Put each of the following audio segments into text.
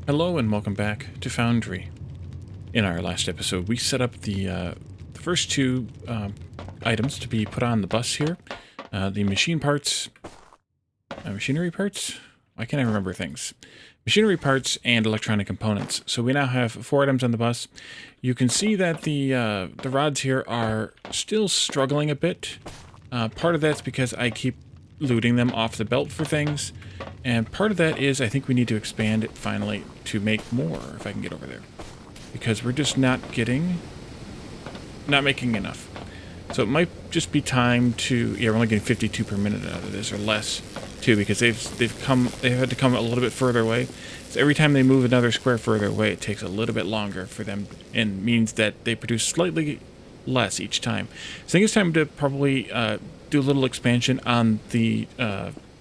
Hello and welcome back to Foundry. In our last episode, we set up the first two items to be put on the bus here. The machinery parts? Why can't I remember things? Machinery parts and electronic components. So we now have 4 items on the bus. You can see that the rods here are still struggling a bit. Part of that's because I keep looting them off the belt for things. And part of that is I think we need to expand it finally to make more, if I can get over there. Because we're just not making enough. So it might just be time to, yeah, we're only getting 52 per minute out of this, or less, too, because they've had to come a little bit further away. So every time they move another square further away, it takes a little bit longer for them, and means that they produce slightly less each time. So I think it's time to probably do a little expansion on the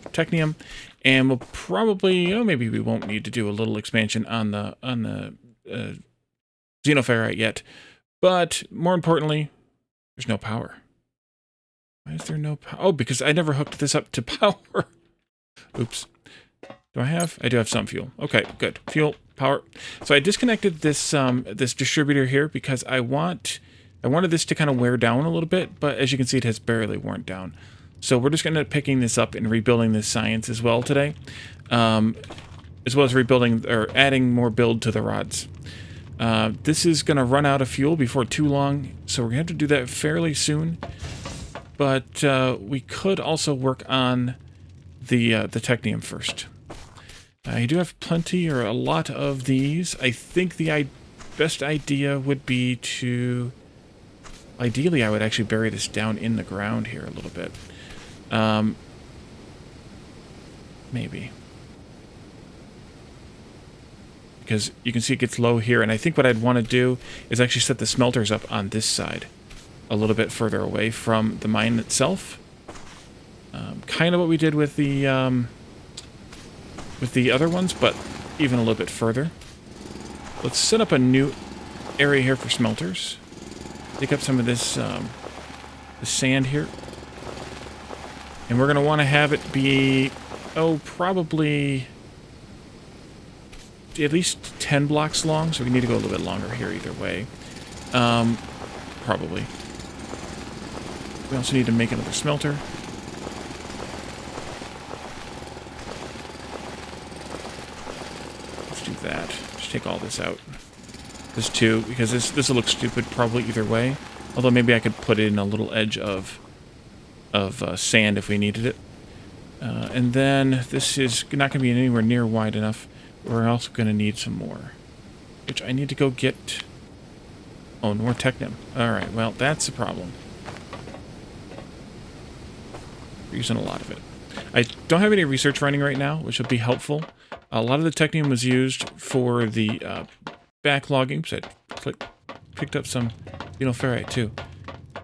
Technium, and we'll probably, maybe we won't need to do a little expansion on the xenoferrite yet, but more importantly, there's no power. Why is there no power? Oh, because I never hooked this up to power. Oops. Do I have? I do have some fuel. Okay, good. Fuel, power. So I disconnected this this distributor here because I wanted this to kind of wear down a little bit, but as you can see, it has barely worn down. So we're just going to end up picking this up and rebuilding this science as well today, as well as rebuilding or adding more build to the rods. This is going to run out of fuel before too long, so we're going to have to do that fairly soon. But we could also work on the Technium first. I do have plenty or a lot of these. I think the best idea would be to... Ideally, I would actually bury this down in the ground here a little bit. Maybe. Because you can see it gets low here, and I think what I'd want to do is actually set the smelters up on this side, a little bit further away from the mine itself. Kind of what we did with the other ones, but even a little bit further. Let's set up a new area here for smelters. Take up some of this sand here. And we're going to want to have it be, probably at least 10 blocks long, so we need to go a little bit longer here either way. Probably. We also need to make another smelter. Let's do that. Just take all this out. This too, because this will look stupid probably either way. Although maybe I could put in a little edge of sand if we needed it. And then this is not going to be anywhere near wide enough. We're also going to need some more, which I need to go get. Oh, more Technium. Alright, well, that's a problem. We're using a lot of it. I don't have any research running right now, which would be helpful. A lot of the Technium was used for the backlogging. So I picked up some ferrite too.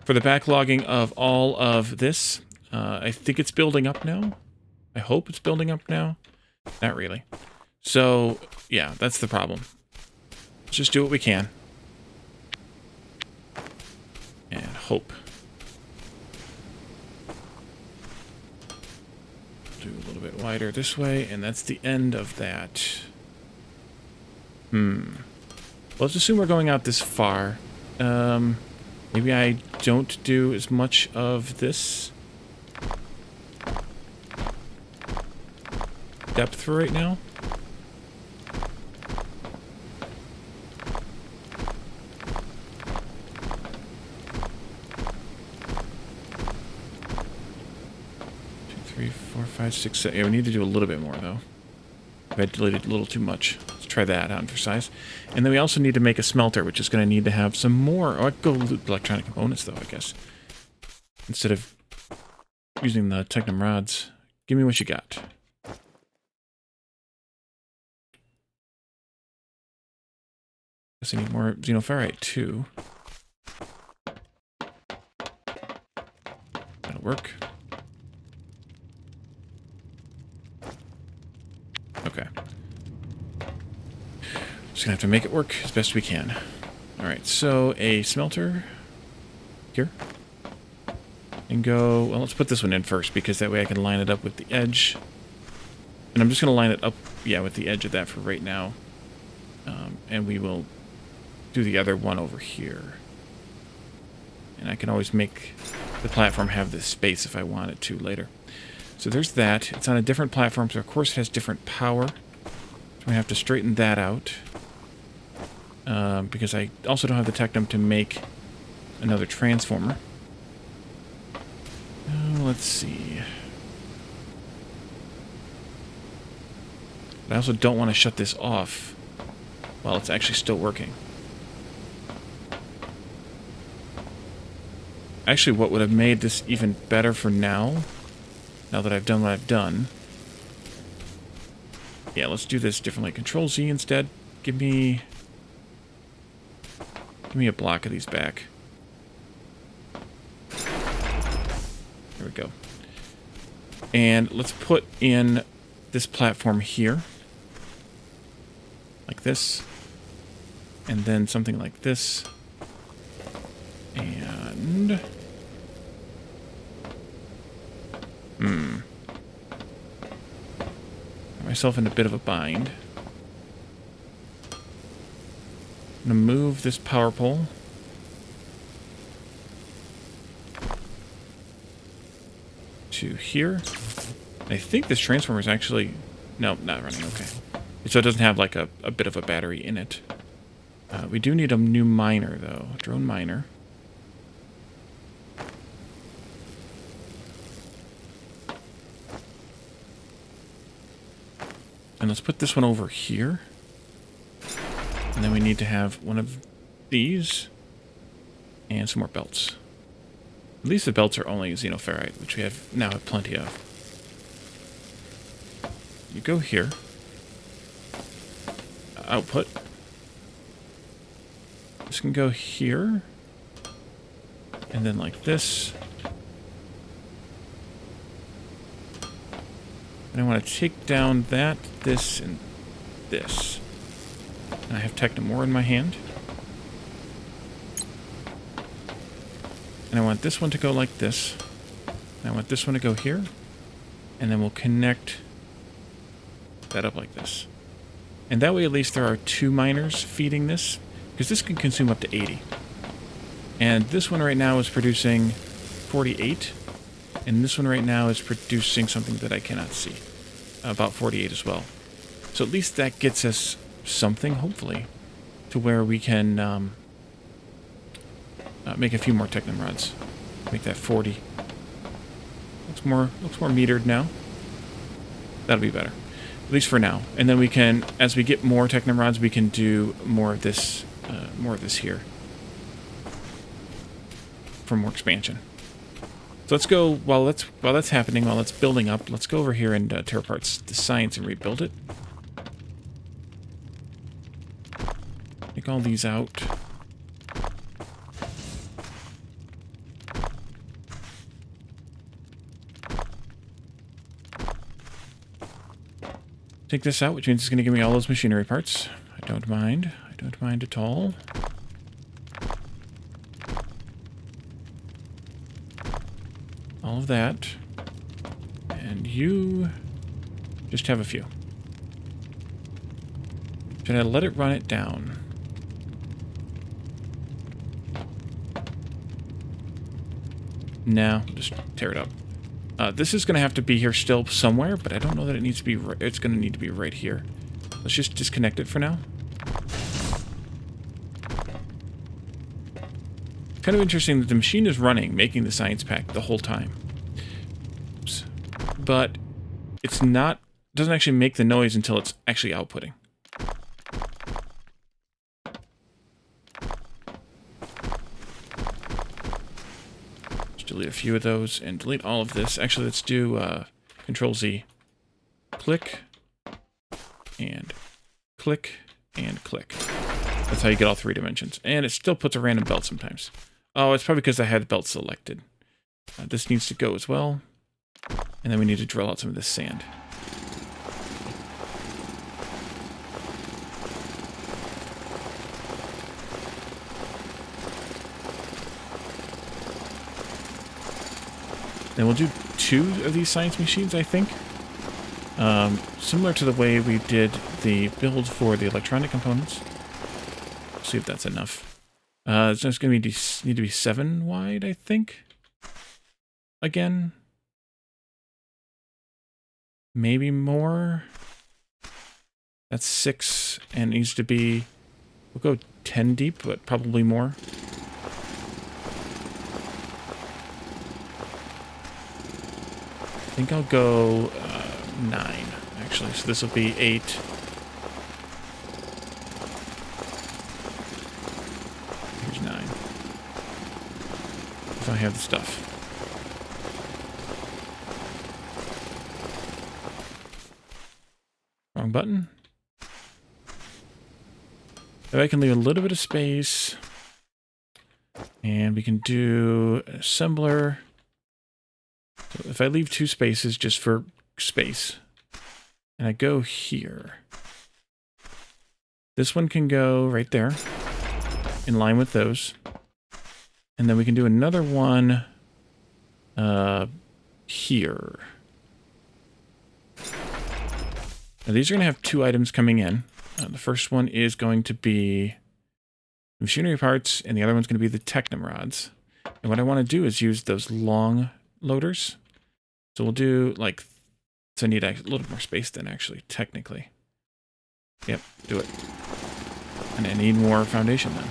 For the backlogging of all of this. I think it's building up now. I hope it's building up now. Not really. So, yeah, that's the problem. Let's just do what we can. And hope. Do a little bit wider this way, and that's the end of that. Well, let's assume we're going out this far. Maybe I don't do as much of this depth for right now. Five, 6, 7. Yeah, we need to do a little bit more, though. I deleted a little too much. Let's try that out for size. And then we also need to make a smelter, which is going to need to have some more... Oh, I could go loot electronic components, though, I guess. Instead of using the Technium rods. Give me what you got. Guess I need more xenoferrite, too. That'll work. Okay. Just gonna have to make it work as best we can. Alright, so a smelter here. And go, well, let's put this one in first, because that way I can line it up with the edge. And I'm just gonna line it up, yeah, with the edge of that for right now. And we will do the other one over here. And I can always make the platform have this space if I want it to later. So there's that. It's on a different platform, so of course it has different power. So we have to straighten that out. Because I also don't have the Technium to make another transformer. Let's see. But I also don't want to shut this off while it's actually still working. Actually, what would have made this even better for now that I've done what I've done... Yeah, let's do this differently. Control-Z instead. Give me a block of these back. There we go. And let's put in this platform here. Like this. And then something like this. And... Got myself in a bit of a bind. I'm going to move this power pole. To here. I think this transformer is actually... No, not running. Okay. So it doesn't have like a bit of a battery in it. We do need a new miner, though. Drone miner. And let's put this one over here. And then we need to have one of these. And some more belts. At least the belts are only xenoferrite, which we now have plenty of. You go here. Output. This can go here. And then like this. And I want to take down that, this, and this. And I have Technium ore in my hand. And I want this one to go like this. And I want this one to go here. And then we'll connect that up like this. And that way at least there are 2 miners feeding this. Because this can consume up to 80. And this one right now is producing 48. And this one right now is producing something that I cannot see. About 48 as well. So at least that gets us something, hopefully, to where we can make a few more Technium rods. Make that 40. Looks more metered now. That'll be better. At least for now. And then we can, as we get more Technium rods, we can do more of this here. For more expansion. So let's go, while that's happening, while it's building up, let's go over here and tear apart the science and rebuild it. Take all these out. Take this out, which means it's going to give me all those machinery parts. I don't mind. I don't mind at all. All of that. And you just have a few. Should I let it run it down? No, just tear it up. This is going to have to be here still somewhere, but I don't know that it needs to be it's going to need to be right here. Let's just disconnect it for now. Kind of interesting that the machine is running, making the science pack the whole time. Oops. But it's not, doesn't actually make the noise until it's actually outputting. Just delete a few of those and delete all of this. Actually, let's do Control-Z. Click. And click. And click. That's how you get all 3 dimensions. And it still puts a random belt sometimes. Oh, it's probably because I had the belt selected. This needs to go as well. And then we need to drill out some of this sand. Then we'll do 2 of these science machines, I think. Similar to the way we did the build for the electronic components. See if that's enough. It's just going to need to be 7 wide, I think. Again. Maybe more. That's 6 and needs to be... We'll go 10 deep, but probably more. I think I'll go 9, actually. So this will be 8. Here's 9. If I have the stuff. Wrong button. If I can leave a little bit of space. And we can do an assembler. So if I leave 2 spaces just for space, and I go here, this one can go right there, in line with those. And then we can do another one here. Now these are going to have 2 items coming in. The first one is going to be machinery parts, and the other one's going to be the Technium rods. And what I want to do is use those long loaders. So we'll do like, so I need a little more space then actually, technically. Yep, do it. And I need more foundation then.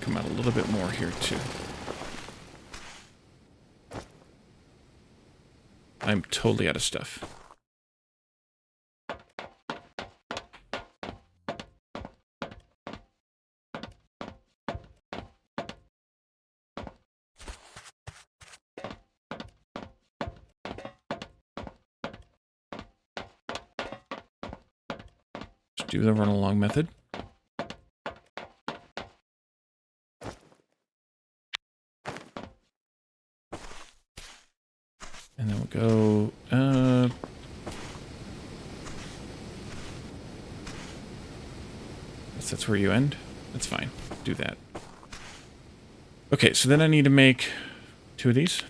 Come out a little bit more here too. I'm totally out of stuff. Do the run along method. And then we'll go, guess that's where you end. That's fine. Do that. Okay, so then I need to make 2 of these.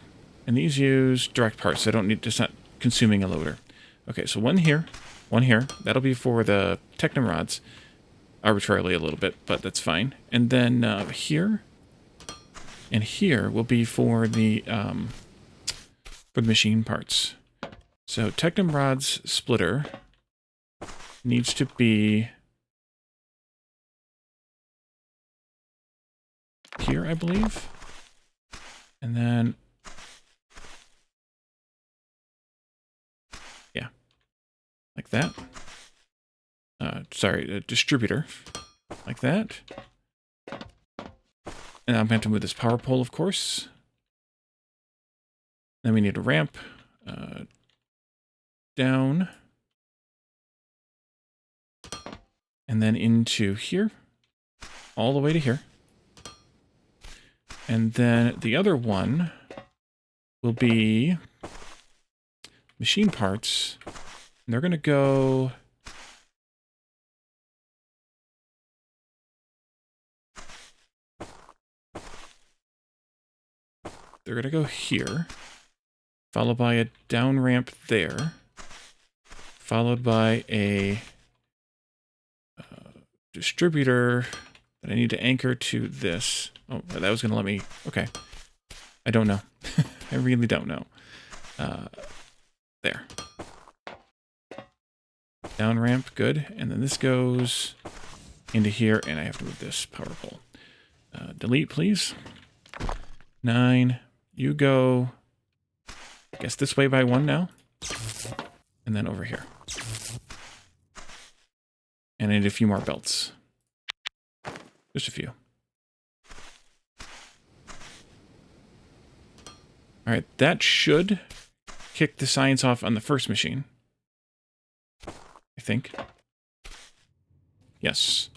And these use direct parts. So I don't need, just not consuming a loader. Okay, so one here. One here. That'll be for the Technium rods. Arbitrarily a little bit, but that's fine. And then here and here will be for the machine parts. So Technium rods splitter needs to be here, I believe. And then yeah. Like that. Sorry, a distributor. Like that. And I'm going to move this power pole, of course. Then we need a ramp. Down. And then into here. All the way to here. And then the other one will be machine parts. And they're going to go... They're going to go here, followed by a down ramp there, followed by a distributor that I need to anchor to this. Oh, that was going to let me... Okay. I don't know. I really don't know. There. Down ramp, good. And then this goes into here, and I have to move this power pole. Delete, please. 9. You go, I guess, this way by 1 now. And then over here. And I need a few more belts. Just a few. Alright, that should kick the science off on the first machine. I think. Yes.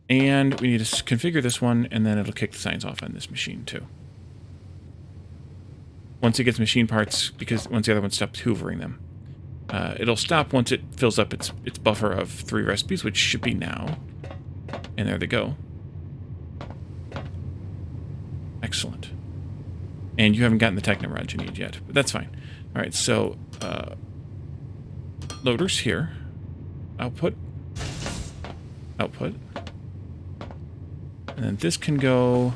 And we need to configure this one, and then it'll kick the science off on this machine too. Once it gets machine parts, because once the other one stops hoovering them. It'll stop once it fills up its buffer of 3 recipes, which should be now. And there they go. Excellent. And you haven't gotten the Technium rods you need yet, but that's fine. All right, so loaders here. Output. Output. And then this can go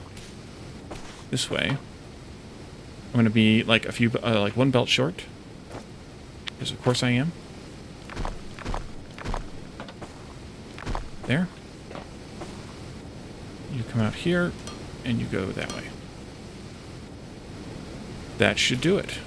this way. I'm going to be like a few, like one belt short. Because of course I am. There. You come out here, and you go that way. That should do it.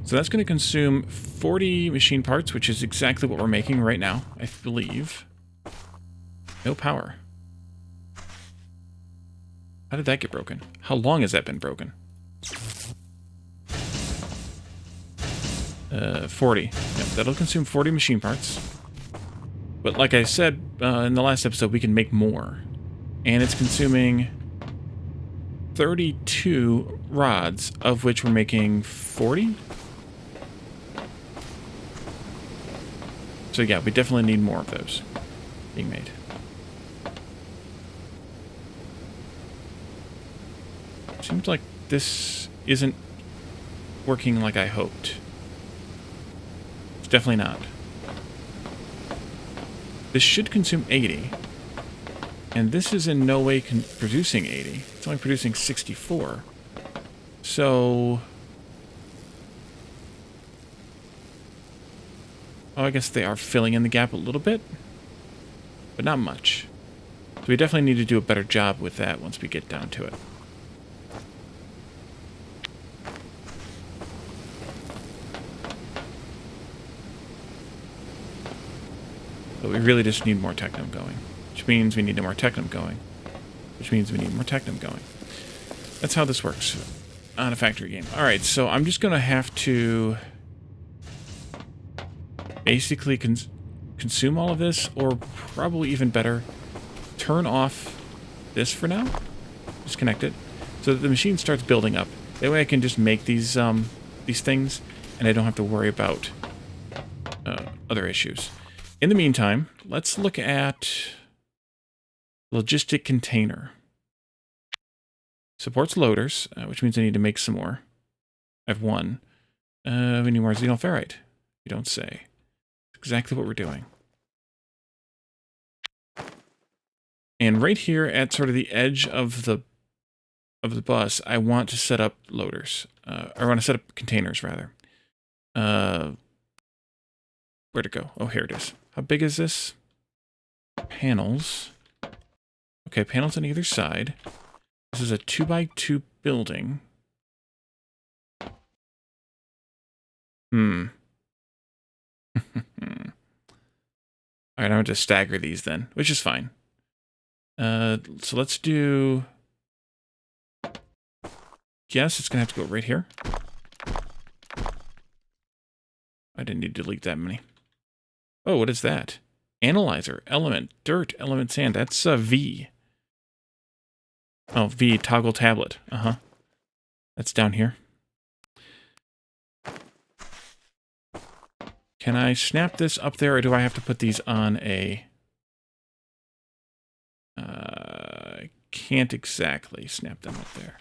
So that's going to consume 40 machine parts, which is exactly what we're making right now, I believe. No power. How did that get broken? How long has that been broken? 40. Yep, that'll consume 40 machine parts. But like I said in the last episode, we can make more. And it's consuming 32 rods, of which we're making 40? So yeah, we definitely need more of those being made. Seems like this isn't working like I hoped. It's definitely not. This should consume 80. And this is in no way producing 80. It's only producing 64. So... oh, I guess they are filling in the gap a little bit. But not much. So we definitely need to do a better job with that once we get down to it. But we really just need more Technium going. Which means we need more Technium going. Which means we need more Technium going. That's how this works on a factory game. Alright, so I'm just going to have to basically consume all of this, or probably even better, turn off this for now. Disconnect it. So that the machine starts building up. That way I can just make these things, and I don't have to worry about other issues. In the meantime, let's look at logistic container. Supports loaders, which means I need to make some more. I have one. We need more xenoferrite. You don't say. Exactly what we're doing. And right here at sort of the edge of the bus, I want to set up loaders. Or I want to set up containers, rather. Where'd it go? Oh, here it is. How big is this? Panels. Okay, panels on either side. This is a 2x2 building. Alright, I'm going to stagger these then, which is fine. So let's do... yes, it's going to have to go right here. I didn't need to delete that many. Oh, what is that? Analyzer, element, dirt, element, sand. That's V. Oh, V, toggle tablet. That's down here. Can I snap this up there, or do I have to put these on a... I can't exactly snap them up there.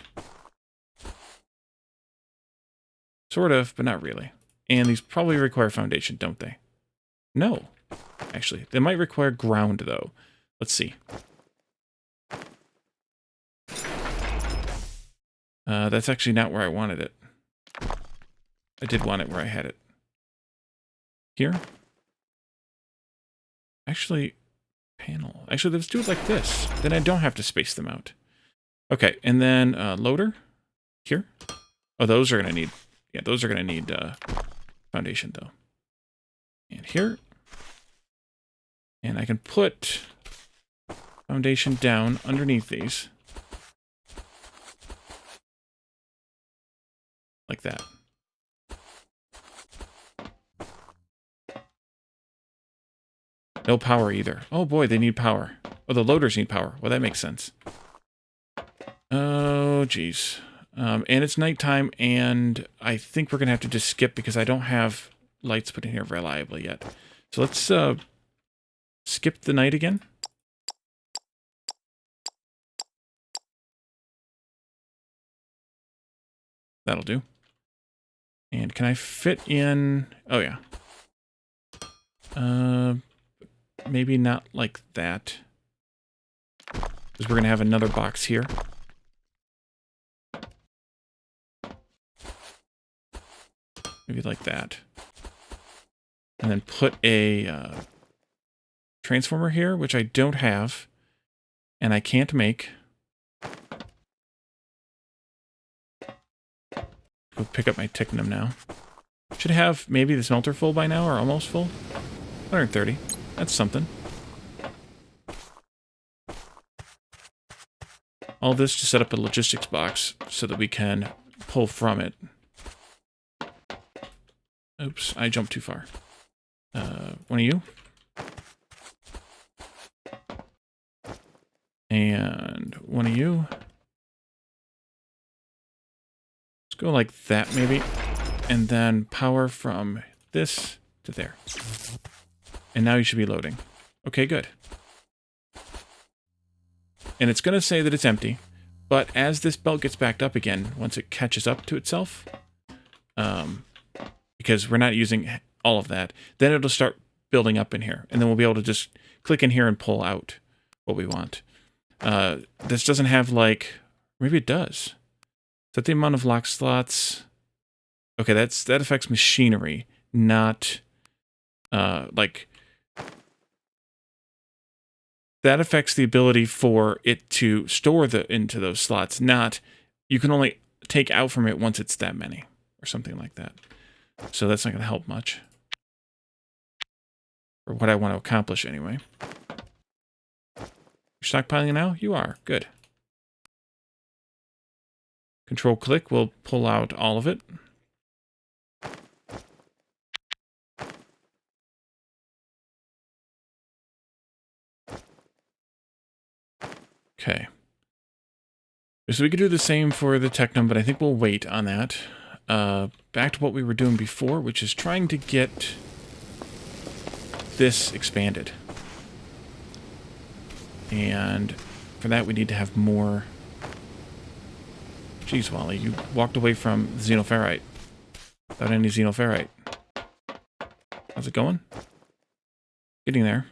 Sort of, but not really. And these probably require foundation, don't they? No. Actually, they might require ground, though. Let's see. That's actually not where I wanted it. I did want it where I had it. Here? Actually, panel. Actually, let's do it like this. Then I don't have to space them out. Okay, and then loader. Here. Oh, those are going to need... yeah, those are going to need foundation, though. And here. And I can put foundation down underneath these. Like that. No power either. Oh boy, they need power. Oh, the loaders need power. Well, that makes sense. Oh, geez. And it's nighttime, and I think we're going to have to just skip because I don't have lights put in here reliably yet. So let's skip the night again. That'll do. And can I fit in... Oh, yeah. Maybe not like that. Because we're going to have another box here. Maybe like that. And then put a transformer here, which I don't have. And I can't make. Go pick up my Technium now. Should have maybe the smelter full by now, or almost full. 130. That's something. All this to set up a logistics box so that we can pull from it. Oops, I jumped too far. One of you. And one of you. Let's go like that, maybe. And then power from this to there. And now you should be loading. Okay, good. And it's going to say that it's empty. But as this belt gets backed up again, once it catches up to itself, because we're not using all of that, then it'll start building up in here. And then we'll be able to just click in here and pull out what we want. This doesn't have like... Maybe it does. Is that the amount of lock slots? Okay, that affects machinery, not like... That affects the ability for it to store into those slots, not... You can only take out from it once it's that many, or something like that. So that's not going to help much. Or what I want to accomplish anyway. You're stockpiling now? You are. Good. Control-click will pull out all of it. Okay. So we could do the same for the Technium, but I think we'll wait on that. Back to what we were doing before, which is trying to get this expanded. And for that, we need to have more... Jeez, Wally, you walked away from xenoferrite without any xenoferrite. How's it going? Getting there.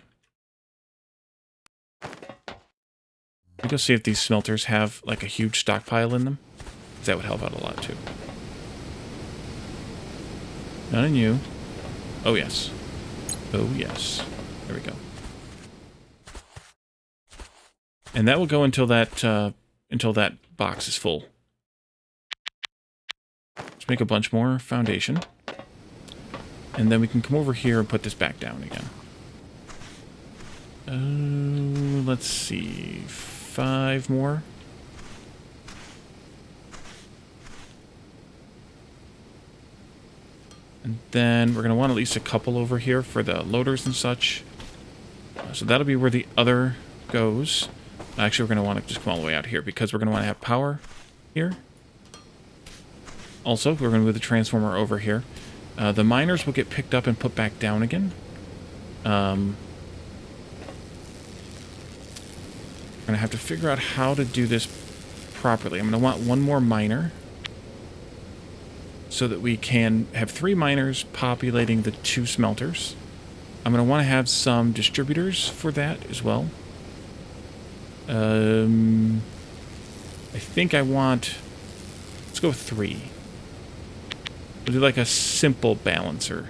We go see if these smelters have like a huge stockpile in them. Because that would help out a lot too. None in you. Oh yes. Oh yes. There we go. And that will go until that box is full. Let's make a bunch more foundation. And then we can come over here and put this back down again. Let's see. 5 more. And then we're going to want at least a couple over here for the loaders and such. So that'll be where the other goes. Actually, we're going to want to just come all the way out here because we're going to want to have power here. Also, we're going to move the transformer over here. The miners will get picked up and put back down again. We're going to have to figure out how to do this properly. I'm going to want one more miner so that we can have 3 miners populating the 2 smelters. I'm going to want to have some distributors for that as well. I think I want... Let's go with 3. We'll do like a simple balancer.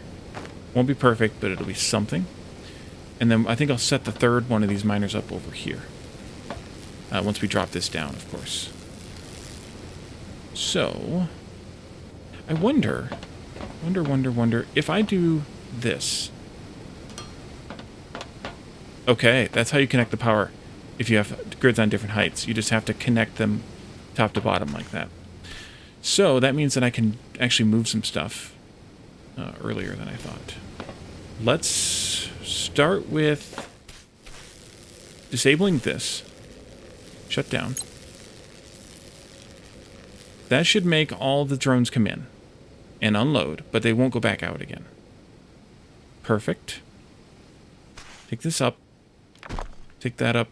Won't be perfect, but it'll be something. And then I think I'll set the 3rd one of these miners up over here. Once we drop this down, of course. So, I wonder if I do this. Okay, that's how you connect the power. If you have grids on different heights, you just have to connect them top to bottom like that. So that means that I can actually move some stuff earlier than I thought. Let's start with disabling this. Shut down. That should make all the drones come in and unload, but they won't go back out again. Perfect. Take this up. Take that up.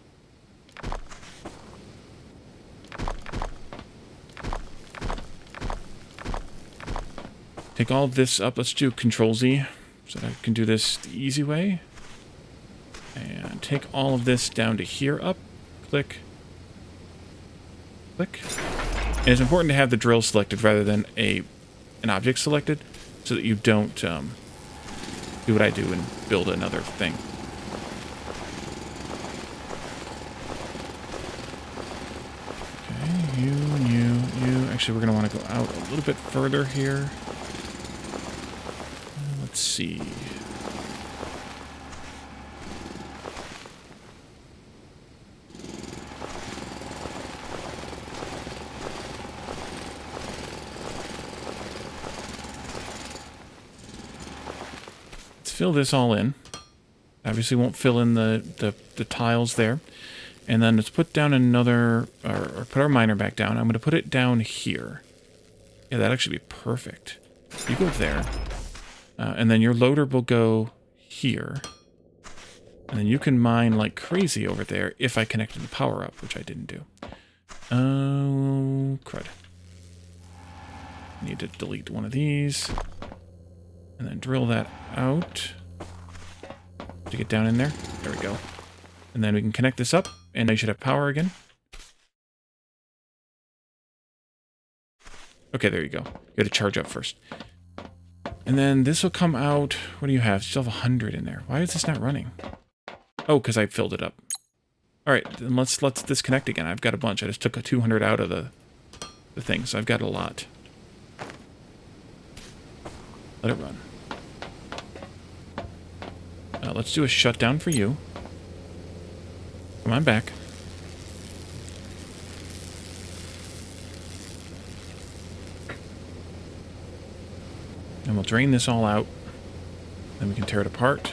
Take all of this up. Let's do Control Z so that I can do this the easy way. And take all of this down to here up. Click. Click. And it's important to have the drill selected rather than an object selected so that you don't do what I do and build another thing. Okay, you. Actually, we're going to want to go out a little bit further here. Let's see. Fill this all in. Obviously won't fill in the tiles there. And then let's put down another, or put our miner back down. I'm going to put it down here. Yeah, that'll actually be perfect. You go there. And then your loader will go here. And then you can mine like crazy over there if I connected the power up, which I didn't do. Oh, crud. Need to delete one of these. And then drill that out to get down in there. There we go. And then we can connect this up, and I should have power again. Okay, there you go. You got to charge up first. And then this will come out. What do you have? You still have 100 in there. Why is this not running? Oh, because I filled it up. All right, then let's disconnect again. I've got a bunch. I just took a 200 out of the thing, so I've got a lot. Let it run. Let's do a shutdown for you. Come on back. And we'll drain this all out. Then we can tear it apart.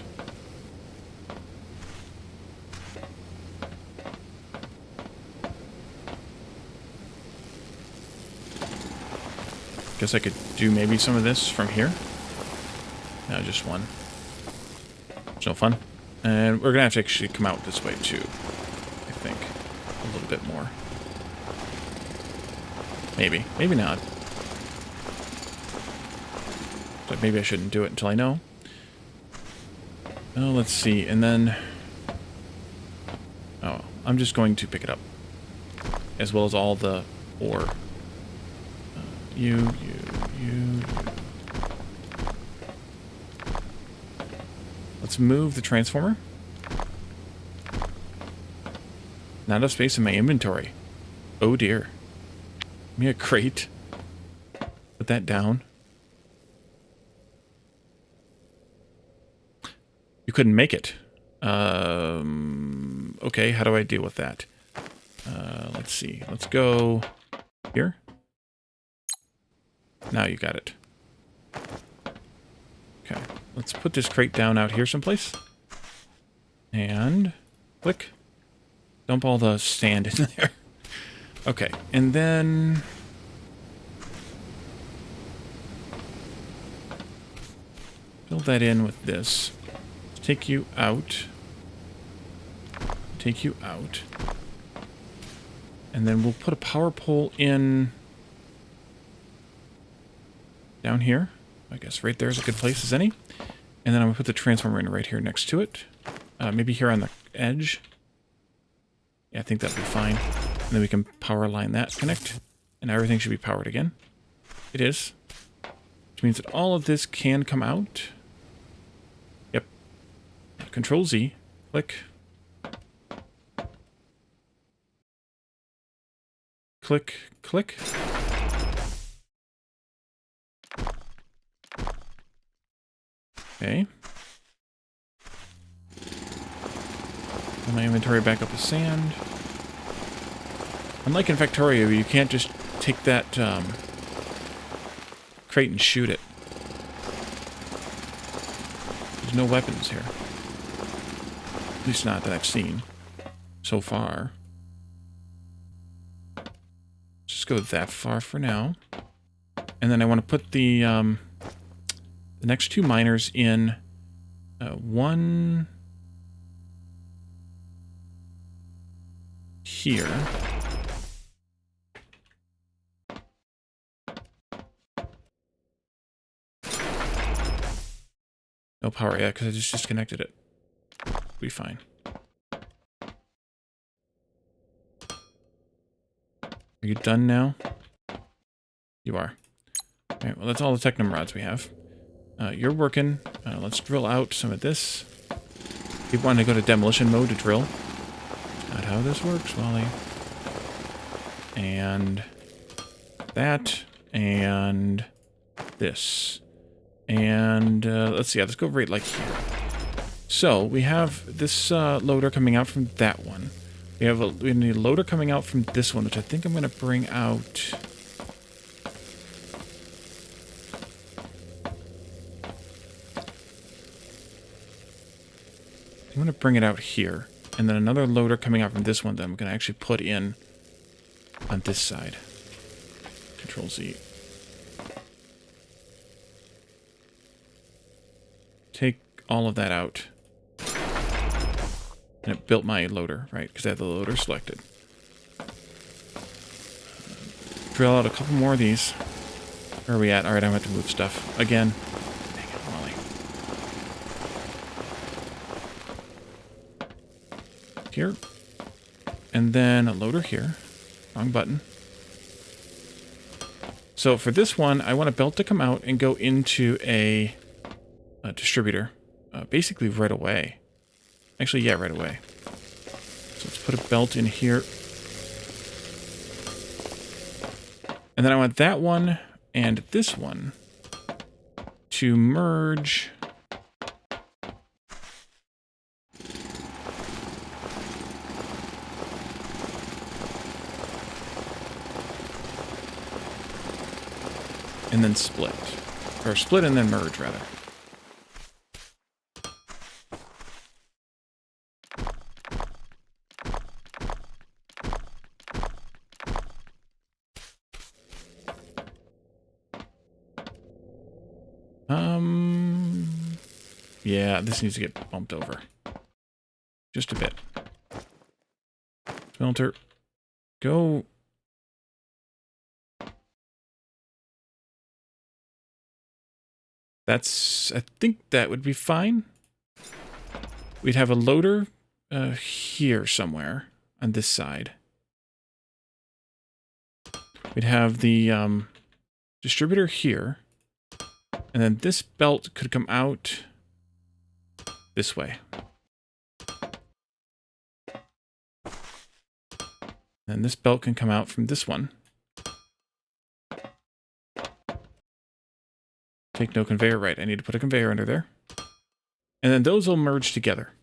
Guess I could do maybe some of this from here. No, just one. It's no fun. And we're going to have to actually come out this way too, I think. A little bit more. Maybe. Maybe not. But maybe I shouldn't do it until I know. Oh, let's see. And then... oh, I'm just going to pick it up. As well as all the ore. You. Let's move the transformer. Not enough space in my inventory. Oh dear. Give me a crate. Put that down. You couldn't make it. Okay, how do I deal with that? Let's see. Let's go here. Now you got it. Okay, let's put this crate down out here someplace. And click. Dump all the sand in there. Okay, and then... fill that in with this. Take you out. Take you out. And then we'll put a power pole in... down here. I guess right there is a good place as any. And then I'm going to put the transformer in right here next to it. Maybe here on the edge. Yeah, I think that'll be fine. And then we can power line that, connect. And everything should be powered again. It is. Which means that all of this can come out. Yep. Control Z. Click. Click. Click. Okay. Fill my inventory back up with sand. Unlike in Factorio, you can't just take that crate and shoot it. There's no weapons here. At least not that I've seen so far. Let's just go that far for now. And then I want to put the next 2 miners in one here. No power yet because I just disconnected it. Be fine. Are you done now? You are. Alright, well that's all the Technium rods we have. You're working. Let's drill out some of this. People want to go to demolition mode to drill. Not how this works, Wally. And that. And this. And let's see. Let's go right like here. So we have this loader coming out from that one. We need a loader coming out from this one, which I think I'm going to bring out. I'm going to bring it out here. And then another loader coming out from this one that I'm going to actually put in on this side. Control Z. Take all of that out. And it built my loader, right? Because I have the loader selected. Drill out a couple more of these. Where are we at? Alright, I'm going to have to move stuff. Again. Dang it, Molly. Here. And then a loader here. Wrong button. So for this one, I want a belt to come out and go into a distributor. Basically right away. Actually, yeah, right away. So let's put a belt in here. And then I want that one and this one to merge. And then split. Or split and then merge, rather. Yeah, this needs to get bumped over. Just a bit. Smelter. Go. I think that would be fine. We'd have a loader here somewhere on this side. We'd have the distributor here. And then this belt could come out this way. And this belt can come out from this one. Take no conveyor, right. I need to put a conveyor under there. And then those will merge together.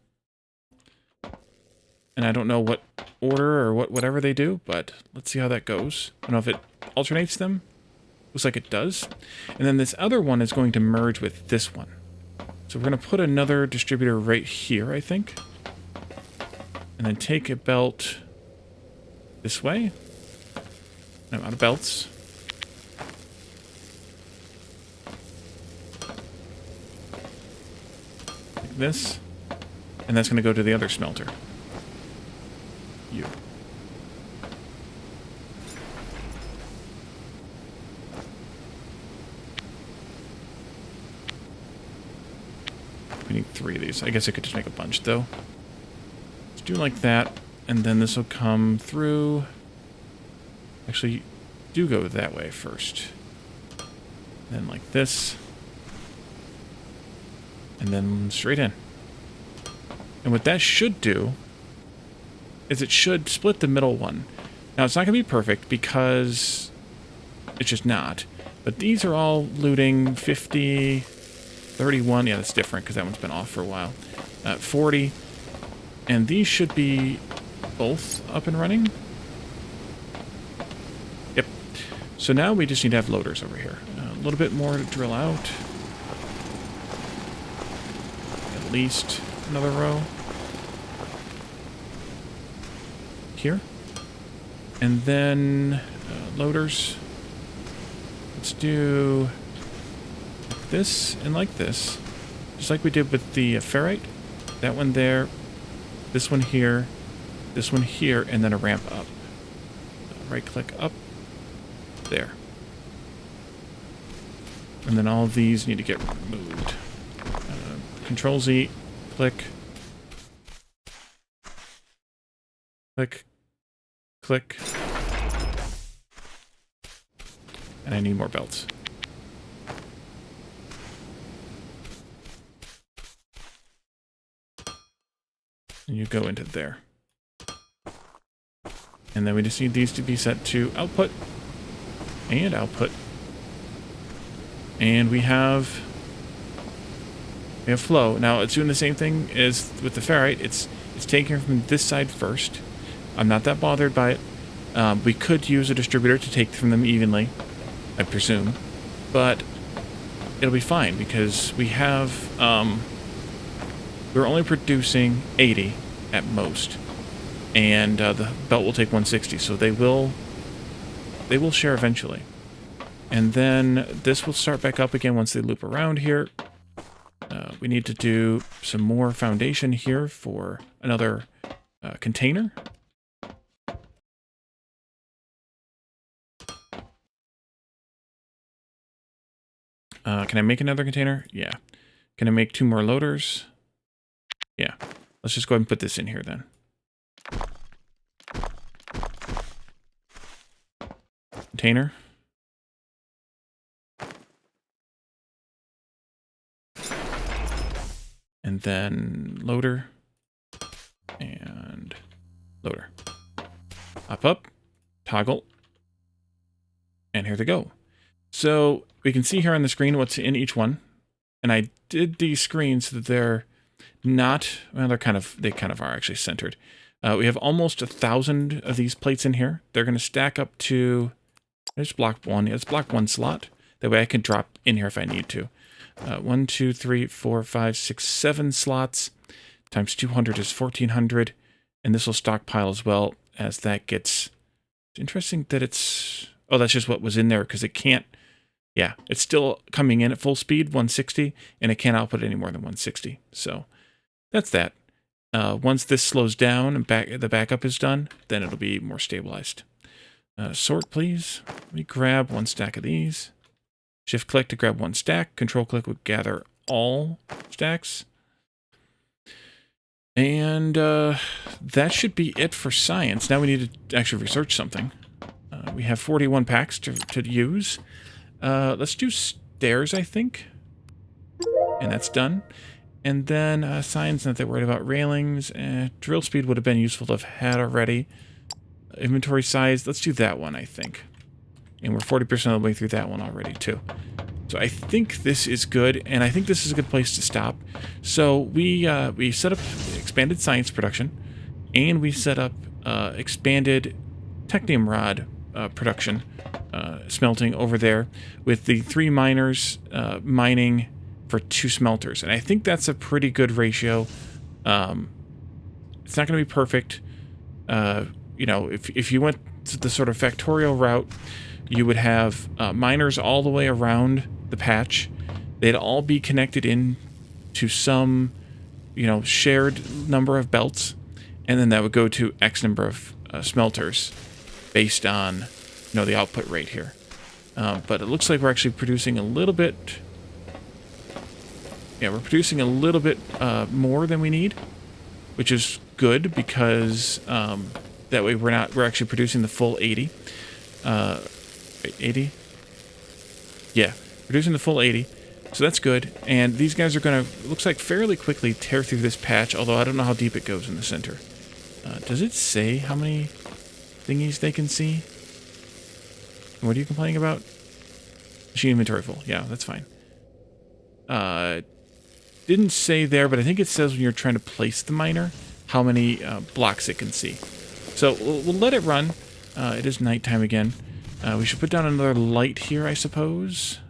And I don't know what order or whatever they do, but let's see how that goes. I don't know if it alternates them. Looks like it does. And then this other one is going to merge with this one. So we're going to put another distributor right here, I think. And then take a belt this way. I'm out of belts. Like this. And that's going to go to the other smelter. You. We need 3 of these. I guess I could just make a bunch, though. Let's do like that, and then this will come through. Actually, do go that way first. Then like this. And then straight in. And what that should do is it should split the middle one. Now, it's not going to be perfect because it's just not. But these are all looting 50... 31, yeah, that's different because that one's been off for a while. 40, and these should be both up and running. Yep. So now we just need to have loaders over here. A little bit more to drill out. At least another row. Here. And then loaders. Let's do this and like this. Just like we did with the ferrite. That one there, this one here, and then a ramp up. Right-click up. There. And then all of these need to get removed. Control-Z, click. Click. Click. And I need more belts. And you go into there. And then we just need these to be set to output. And output. And we have flow. Now it's doing the same thing as with the ferrite. It's taking from this side first. I'm not that bothered by it. We could use a distributor to take from them evenly, I presume. But it'll be fine because we have we're only producing 80 at most. And the belt will take 160, so they will share eventually. And then this will start back up again once they loop around here. We need to do some more foundation here for another container. Can I make another container? Yeah. Can I make 2 more loaders? Yeah. Let's just go ahead and put this in here then. Container. And then loader. And loader. Up. Toggle. And here they go. So we can see here on the screen what's in each one. And I did these screens so that they're not, well, they kind of are actually centered. We have almost 1,000 of these plates in here. They're going to stack up to, there's block 1. Yeah, it's block 1 slot. That way I can drop in here if I need to. 1, 2, 3, 4, 5, 6, 7 slots. Times 200 is 1,400. And this will stockpile as well as that gets... It's interesting that it's... Oh, that's just what was in there because it can't... Yeah, it's still coming in at full speed, 160, and it can't output any more than 160. So that's that. Once this slows down and the backup is done, then it'll be more stabilized. Sort, please. Let me grab 1 stack of these. Shift click to grab 1 stack. Control click would gather all stacks. And that should be it for science. Now we need to actually research something. We have 41 packs to use. Let's do stairs, I think. And that's done. And then science, not that worried about railings. Drill speed would have been useful to have had already. Inventory size, let's do that one, I think. And we're 40% of the way through that one already, too. So I think this is good, and I think this is a good place to stop. So we set up expanded science production, and we set up expanded Technium rod production, smelting over there, with the 3 miners mining for 2 smelters. And I think that's a pretty good ratio. It's not going to be perfect. You know, if you went to the sort of factorial route, you would have miners all the way around the patch. They'd all be connected in to some, you know, shared number of belts, and then that would go to X number of smelters based on, you know, the output rate here. But it looks like we're actually producing a little bit. Yeah, we're producing a little bit more than we need, which is good because that way we're actually producing the full 80. 80? Yeah, producing the full 80. So that's good. And these guys are going to, looks like, fairly quickly tear through this patch, although I don't know how deep it goes in the center. Does it say how many thingies they can see? What are you complaining about? Machine inventory full. Yeah, that's fine. Didn't say there, but I think it says when you're trying to place the miner, how many blocks it can see. So we'll let it run. It is nighttime again. We should put down another light here, I suppose.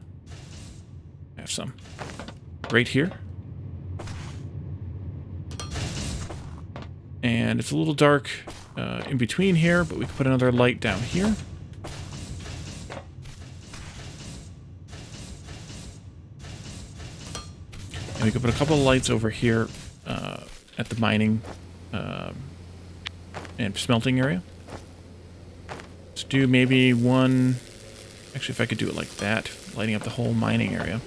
I have some. Right here. And it's a little dark in between here, but we can put another light down here. we could put a couple of lights over here at the mining and smelting area. Let's do maybe one... Actually, if I could do it like that, lighting up the whole mining area.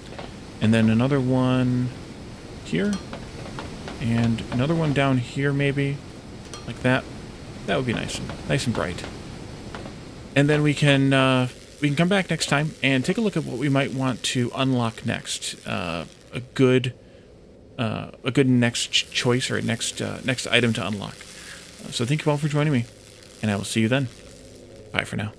And then another one here. And another one down here, maybe. Like that. That would be nice and bright. And then we can come back next time and take a look at what we might want to unlock next. A good next choice or next item to unlock. So thank you all for joining me, and I will see you then. Bye for now.